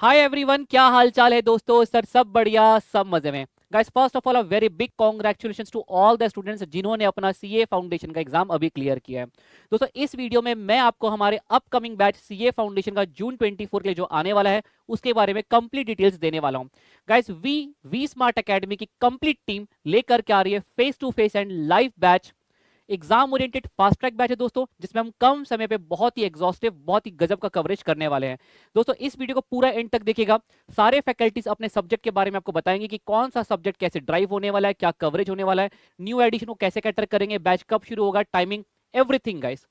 Hi everyone, क्या हाल चाल है दोस्तों। सर सब बढ़िया, सब मजे में। Guys first of all a very big congratulations to all the students जिन्होंने अपना सीए फाउंडेशन का एग्जाम अभी क्लियर किया है। दोस्तों इस वीडियो में मैं आपको हमारे अपकमिंग बैच सीए फाउंडेशन का जून 24 के लिए जो आने वाला है उसके बारे में कंप्लीट डिटेल्स देने वाला हूं। गाइस वी स्मार्ट एकेडमी की कंप्लीट टीम लेकर के आ रही है face to face and live batch, exam oriented fast track batch है दोस्तों, जिसमें हम कम समय पे बहुत ही एग्जॉस्टिव, बहुत ही गजब का कवरेज करने वाले हैं। दोस्तों इस वीडियो को पूरा एंड तक देखिएगा। सारे फैकल्टीज अपने सब्जेक्ट के बारे में आपको बताएंगे कि कौन सा सब्जेक्ट कैसे ड्राइव होने वाला है, क्या कवरेज होने वाला है, न्यू एडिशन को कैसे कैटर करेंगे, बैच कब शुरू होगा, टाइमिंग, एवरीथिंग गाइस।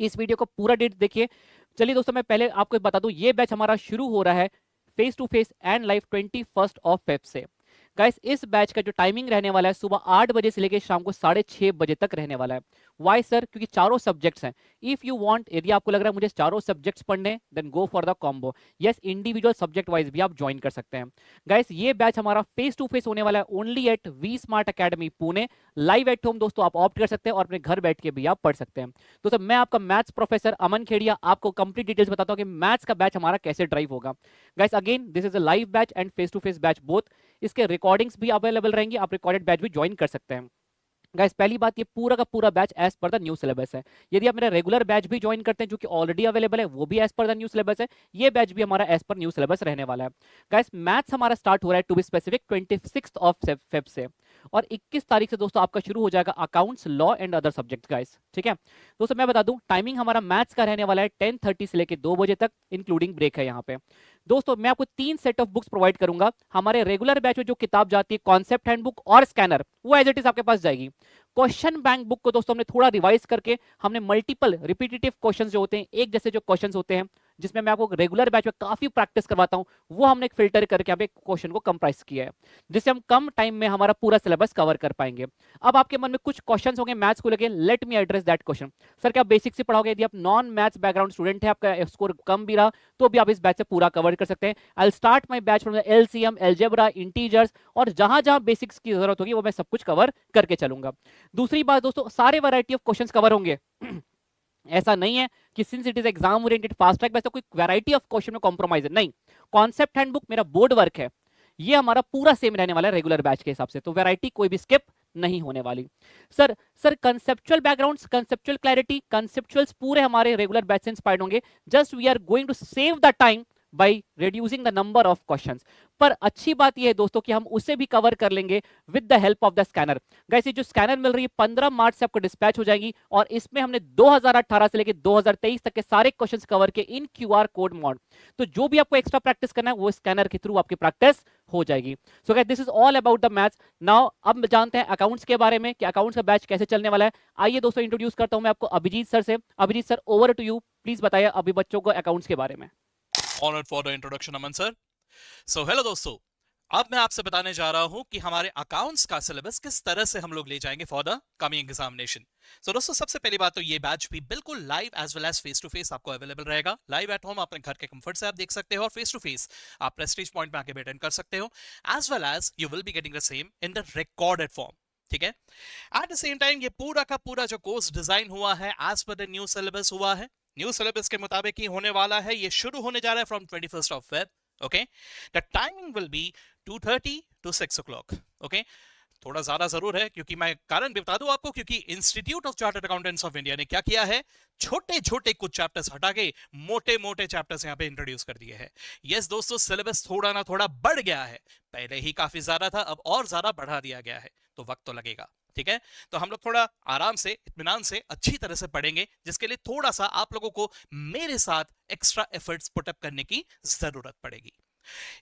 इस वीडियो को पूरा डेट देखिए। चलिए दोस्तों, मैं पहले आपको बता दूं, ये बैच हमारा शुरू हो रहा है face to face and live 21 से। गाइस इस बैच का जो टाइमिंग रहने वाला है सुबह 8 बजे से लेकर शाम को 6:30 बजे तक रहने वाला है। Why sir? क्योंकि चारों सब्जेक्ट्स हैं। इफ यू वांट, यदि आपको लग रहा है मुझे चारों सब्जेक्ट्स पढ़ने, then go for the combo. Yes, individual subject wise भी आप ज्वाइन कर सकते हैं। गाइस ये बैच हमारा फेस टू फेस होने वाला है only at V smart academy Pune. Live at home दोस्तों आप ऑप्ट कर सकते हैं और अपने घर बैठ के भी आप पढ़ सकते हैं। दोस्तों मैं आपका मैथ्स प्रोफेसर अमन खेड़िया आपको कंप्लीट डिटेल्स बताता हूं कि मैथ्स का बैच हमारा कैसे ड्राइव होगा। Guys again this is a live batch and face to face batch both. इसके रिकॉर्डिंग्स भी अवेलेबल रहेंगी, आप रिकॉर्डेड बैच भी ज्वाइन कर सकते हैं। गाइस पहली बात, ये पूरा का पूरा batch as per the new syllabus है। यदि आप मेरा रेगुलर बैच भी ज्वाइन करते हैं जो कि ऑलरेडी अवेलेबल है, वो भी as per the new syllabus है। ये बैच भी हमारा एज पर न्यू सिलेबस रहने वाला है। गाइस मैथ्स हमारा स्टार्ट हो रहा है to be specific 26 of Feb से, और 21 तारीख से दोस्तों आपका शुरू हो जाएगा accounts, law and other subject guys. ठीक है दोस्तों, मैं बता दूं टाइमिंग हमारा मैथ्स का रहने वाला है 10:30 से लेकर 2 बजे तक, इंक्लूडिंग ब्रेक है यहाँ पे। दोस्तों मैं आपको 3 सेट ऑफ बुक्स प्रोवाइड करूंगा। हमारे रेगुलर बैच में जो किताब जाती है कॉन्सेप्ट हैंडबुक और स्कैनर, वो एज इट इज आपके पास जाएगी। क्वेश्चन बैंक बुक को दोस्तों हमने थोड़ा रिवाइज करके हमने मल्टीपल रिपीटेटिव क्वेश्चंस जो होते हैं, एक जैसे जो क्वेश्चंस होते हैं जिसमें मैं आपको रेगुलर बैच में काफी प्रैक्टिस करवाता हूं, वो हमने एक फिल्टर करके यहाँ पे क्वेश्चन को कंप्राइज किया है, जिससे हम कम टाइम में हमारा पूरा सिलेबस कवर कर पाएंगे। अब आपके मन में कुछ क्वेश्चंस होंगे मैथ्स को लेके, let me address that question. Sir क्या बेसिक से पढ़ाओगे? यदि आप नॉन मैथ्स बैकग्राउंड स्टूडेंट है, आपका स्कोर कम भी रहा तो भी आप इस बैच से पूरा कवर कर सकते हैं। I start my batch from LCM, algebra, integers, और जहां जहां बेसिक्स की जरूरत होगी वो मैं सब कुछ कवर करके चलूंगा। दूसरी बात दोस्तों, सारे वैरायटी ऑफ क्वेश्चंस कवर होंगे। ऐसा नहीं है कि since it is exam oriented fast track वैसे कोई वैरायटी ऑफ क्वेश्चन में कॉम्प्रोमाइज है, नहीं। कॉन्सेप्ट हैंडबुक मेरा बोर्ड वर्क है, ये हमारा पूरा सेम रहने वाला है रेगुलर बैच के हिसाब से, तो वैरायटी कोई भी स्किप नहीं होने वाली। Sir conceptual backgrounds, conceptual clarity, conceptuals पूरे हमारे रेगुलर बैच से इंस्पायर्ड होंगे। Just we are going to save the time by reducing the number of questions. पर अच्छी बात यह है दोस्तों कि हम उसे भी कवर कर लेंगे with the help of the scanner. Guys ये जो स्कैनर मिल रही है 15 मार्च से आपको डिस्पैच हो जाएगी, और इसमें हमने 2018 से लेकर 2023 तक के सारे क्वेश्चंस कवर के इन क्यूआर कोड मोड। तो जो भी आपको एक्स्ट्रा प्रैक्टिस करना है वो स्कैनर के थ्रू आपकी प्रैक्टिस हो जाएगी। So guys this is all about the maths. Now अब जानते हैं अकाउंट्स के बारे में कि अकाउंट्स का बैच कैसे चलने वाला है। आइए दोस्तों इंट्रोड्यूस करता हूं मैं आपको अभिजीत सर से। Abhijit sir over to you, please बताइए अभी बच्चों को अकाउंट्स के बारे में। Honored for the introduction, Aman sir. So hello दोस्तों, अब मैं आपसे बताने जा रहा हूं कि हमारे अकाउंट्स का सिलेबस किस तरह से हम लोग ले जाएंगे for the coming examination. So दोस्तों सबसे पहली बात तो ये बैच भी बिल्कुल live as well as face to face आपको अवेलेबल रहेगा। लाइव एट होम अपने घर के कंफर्ट से आप देख सकते हो, और फेस टू फेस आप प्रेस्टीज पॉइंट में आके भी अटेंड कर सकते हो, as well as you will be getting the same in the recorded form. ठीक है, एट द सेम टाइम ये पूरा का पूरा जो कोर्स डिजाइन हुआ है as per the new syllabus हुआ है। न्यू सिलेबस के मुताबिक ही होने वाला है। ये शुरू होने जा रहा है from 21st of Feb। Okay, the timing will be 2:30 to 6 o'clock। Okay, थोड़ा ज्यादा जरूर है क्योंकि मैं कारण भी बता दूं आपको, क्योंकि institute of chartered accountants of India ने क्या किया है, छोटे छोटे कुछ चैप्टर्स हटा के मोटे मोटे चैप्टर्स यहां पे इंट्रोड्यूस कर दिए हैं। यस दोस्तों, सिलेबस थोड़ा ना थोड़ा बढ़ गया है, पहले ही काफी ज्यादा था, अब और ज्यादा बढ़ा दिया गया है, तो वक्त तो लगेगा। ठीक है, तो हम लोग थोड़ा आराम से, इत्मीनान से, अच्छी तरह से पढ़ेंगे, जिसके लिए थोड़ा सा आप लोगों को मेरे साथ एक्स्ट्रा एफर्ट्स पुटअप करने की जरूरत पड़ेगी।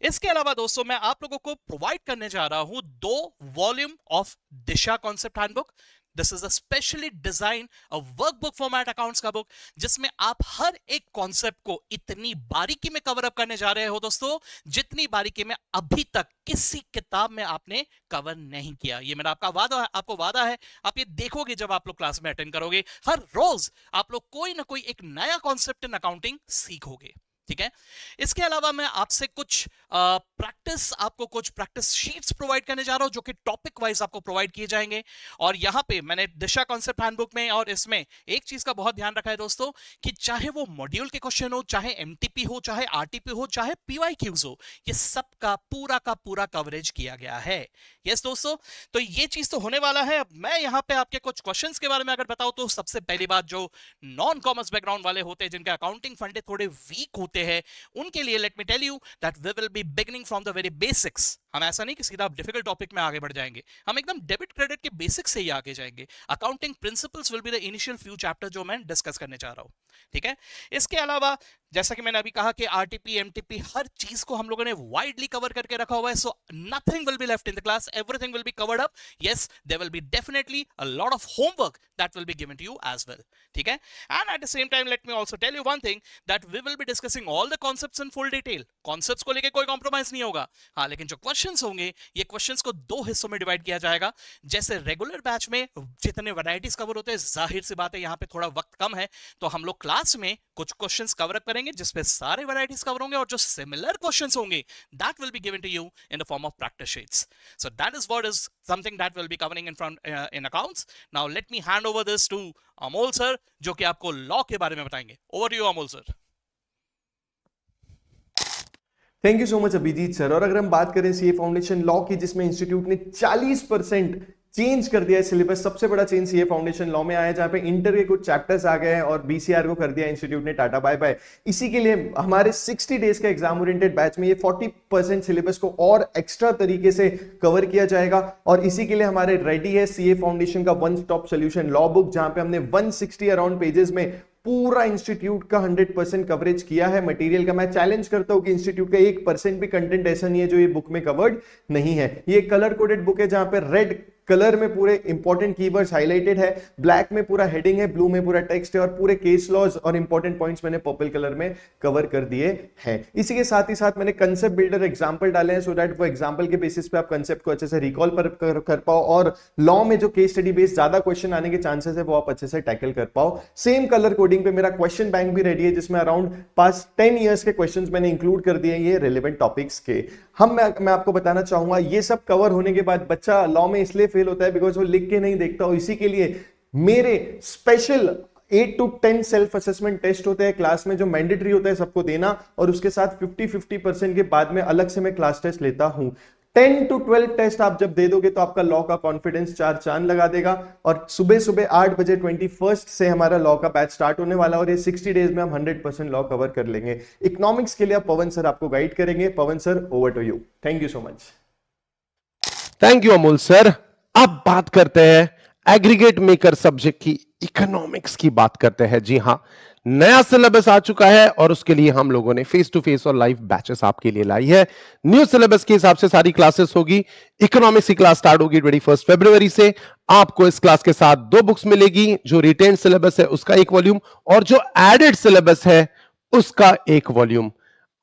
इसके अलावा दोस्तों मैं आप लोगों को प्रोवाइड करने जा रहा हूं 2 volume of Disha concept handbook. This is a specially design a workbook format accounts का बुक, जिसमें आप हर एक कॉन्सेप्ट को इतनी बारीकी में कवर अप करने जा रहे हो दोस्तों, जितनी बारीकी में अभी तक किसी किताब में आपने कवर नहीं किया। ये मेरा आपका वादा है, आपको वादा है, आप ये देखोगे जब आप लोग क्लास में अटेंड करोगे, हर रोज आप लोग कोई ना कोई एक नया कॉन्सेप्ट इन अकाउंटिंग सीखोगे। ठीक है, इसके अलावा मैं आपसे कुछ प्रैक्टिस, आपको कुछ प्रैक्टिस शीट्स प्रोवाइड करने जा रहा हूं जो कि टॉपिक वाइज आपको प्रोवाइड किए जाएंगे। और यहां पे मैंने दिशा कॉन्सेप्ट हैंडबुक में और इसमें एक चीज का बहुत ध्यान रखा है दोस्तों, कि चाहे वो मॉड्यूल के क्वेश्चन हो, चाहे एमटीपी हो, चाहे आरटीपी हो, चाहे पीवाईक्यूज हो, ये सब का पूरा कवरेज किया गया है। यस दोस्तों, तो ये चीज तो होने वाला है। अब मैं यहां पे आपके कुछ क्वेश्चंस के बारे में अगर बताऊं तो सबसे पहली बात, जो नॉन कॉमर्स बैकग्राउंड वाले होते हैं, जिनके अकाउंटिंग फंडे थोड़े वीक होते हैं, उनके लिए let me tell you that we will be beginning from the very basics. हम ऐसा नहीं कि सीधा डिफिकल्ट टॉपिक में आगे बढ़ जाएंगे, हम एकदम डेबिट क्रेडिट के बेसिक्स से ही आगे जाएंगे। Accounting principles will be the initial few chapter जो मैं डिस्कस करने जा रहा हूं, ठीक है। इसके अलावा जैसा कि मैंने अभी कहा कि आरटीपी एमटीपी हर चीज को हम लोगों ने वाइडली कवर करके रखा हुआ है, so nothing will be left in the class, everything will be covered up. Yes, there will be definitely a lot of homework that will be given to you as well, ठीक है। And at the same time let me also tell you one thing, that we will be discussing all the concepts in full detail. Concepts को लेकर कोई compromise नहीं होगा, हाँ, लेकिन जो क्वेश्चंस होंगे, ये क्वेश्चंस को दो हिस्सों में डिवाइड किया जाएगा। जैसे रेगुलर बैच में जितने वैरायटीज कवर होते हैं, जाहिर सी बात है यहाँ पे थोड़ा वक्त कम है, तो हम लोग क्लास में कुछ क्वेश्चंस कवर अप करेंगे जिसपे सारे वैरायटीज कवर होंगे, और जो सिमिलर क्वेश्चंस होंगे that will be given to you in the form of practice sheets. So that is what is something that will be covering in front in accounts. Now let me hand over this to Amol sir, जो कि आपको law के बारे में बताएंगे। Over to you Amol sir. Thank you so much Abhijit sir. और अगर हम बात करें सीए फाउंडेशन लॉ की, जिसमें इंस्टीट्यूट ने 40% चेंज कर दिया है सिलेबस, सबसे बड़ा चेंज सीए फाउंडेशन लॉ में आया है, जहां पे इंटर के कुछ चैप्टर्स आ गए हैं और बीसीआर को कर दिया इंस्टीट्यूट ने टाटा बाय बाय। इसी के लिए हमारे 60 डेज का एग्जाम ओरिएंटेड बैच में ये 40% सिलेबस को और एक्स्ट्रा तरीके से कवर किया जाएगा। और इसी के लिए हमारे रेडी है सीए फाउंडेशन का one stop solution law book, जहां पे हमने 160 अराउंड पेजेस में पूरा इंस्टीट्यूट का 100% कवरेज किया है मटेरियल का। मैं चैलेंज करता हूं कि इंस्टीट्यूट का 1% भी कंटेंट ऐसा नहीं है जो ये बुक में कवर्ड नहीं है। ये कलर कोडेड बुक है, जहां पे रेड कलर में पूरे इंपॉर्टेंट कीवर्ड्स हाईलाइटेड है, ब्लैक में पूरा हेडिंग है, ब्लू में पूरा टेक्स्ट है, और पूरे केस लॉज और इंपॉर्टेंट पॉइंट्स मैंने पर्पल कलर में कवर कर दिए हैं। इसी के साथ ही साथ मैंने कंसेप्ट बिल्डर एग्जांपल डाले हैं, सो दैट वो एग्जांपल के बेसिस पे आप कंसेप्ट को अच्छे से रिकॉल कर पाओ, और लॉ में जो केस स्टडी बेस्ड ज्यादा क्वेश्चन आने के चांसेस है वो आप अच्छे से टैकल कर पाओ। सेम कलर कोडिंग पे मेरा क्वेश्चन बैंक भी रेडी है, जिसमें अराउंड पास्ट 10 ईयर्स के क्वेश्चंस मैंने इंक्लूड कर दिए हैं ये रिलेवेंट टॉपिक्स के। मैं आपको बताना चाहूंगा, ये सब कवर होने के बाद बच्चा लॉ में इसलिए फेल होता है बिकॉज वो लिख के नहीं देखता हो। इसी के लिए मेरे special 8 to 10 self assessment test होते हैं क्लास में, जो मैंडेटरी होता है सबको देना, और उसके साथ 50-50% के बाद में अलग से मैं क्लास टेस्ट लेता हूं। 10 to 12 टेस्ट आप जब दे दोगे तो आपका लॉ का कॉन्फिडेंस 4 चांद लगा देगा। और सुबह 8 बजे 21 से हमारा लॉ का बैच स्टार्ट होने वाला, और ये 60 डेज में हम 100% लॉ कवर कर लेंगे। इकोनॉमिक्स के लिए आप पवन सर आपको गाइड करेंगे। Pavan sir, over to you. Thank you so much. Thank you Amol sir. अब बात करते हैं एग्रीगेट मेकर सब्जेक्ट की, इकोनॉमिक्स की बात करते हैं। जी हां, नया सिलेबस आ चुका है और उसके लिए हम लोगों ने फेस टू फेस और लाइव बैचेस आपके लिए लाई है। न्यू सिलेबस के हिसाब से सारी क्लासेस होगी। इकोनॉमिक्स की क्लास स्टार्ट होगी 21 फरवरी से। आपको इस क्लास के साथ 2 बुक्स मिलेगी, जो रिटेन सिलेबस है उसका 1 वॉल्यूम, और जो एडेड सिलेबस है उसका 1 वॉल्यूम।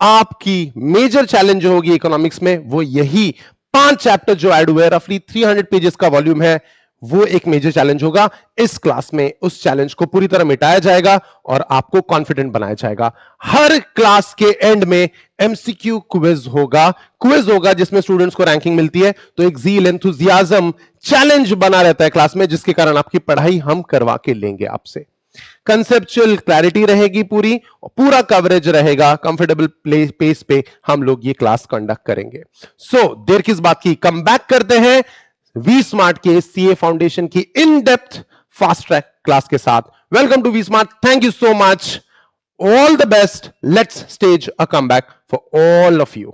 आपकी मेजर चैलेंज जो होगी इकोनॉमिक्स में, वो यही 5 चैप्टर जो ऐड हुए, रफली 300 पेजेस का वॉल्यूम है, वो एक मेजर चैलेंज होगा। इस क्लास में उस चैलेंज को पूरी तरह मिटाया जाएगा और आपको कॉन्फिडेंट बनाया जाएगा। हर क्लास के एंड में एमसीक्यू क्विज होगा जिसमें स्टूडेंट्स को रैंकिंग मिलती है। तो एक ज़ील, एंथुसियाज्म, चैलेंज बना रहता है क्लास में, जिसके कारण आपकी पढ़ाई हम करवा के लेंगे आपसे। कंसेप्चुअल क्लैरिटी रहेगी, पूरा कवरेज रहेगा। कंफर्टेबल पेस पे हम लोग ये क्लास कंडक्ट करेंगे। सो देर किस बात की, कम बैक करते हैं वी स्मार्ट के सीए फाउंडेशन की in depth fast track class के साथ। Welcome to V smart. Thank you so much. All the best. Let's stage a come back for all of you.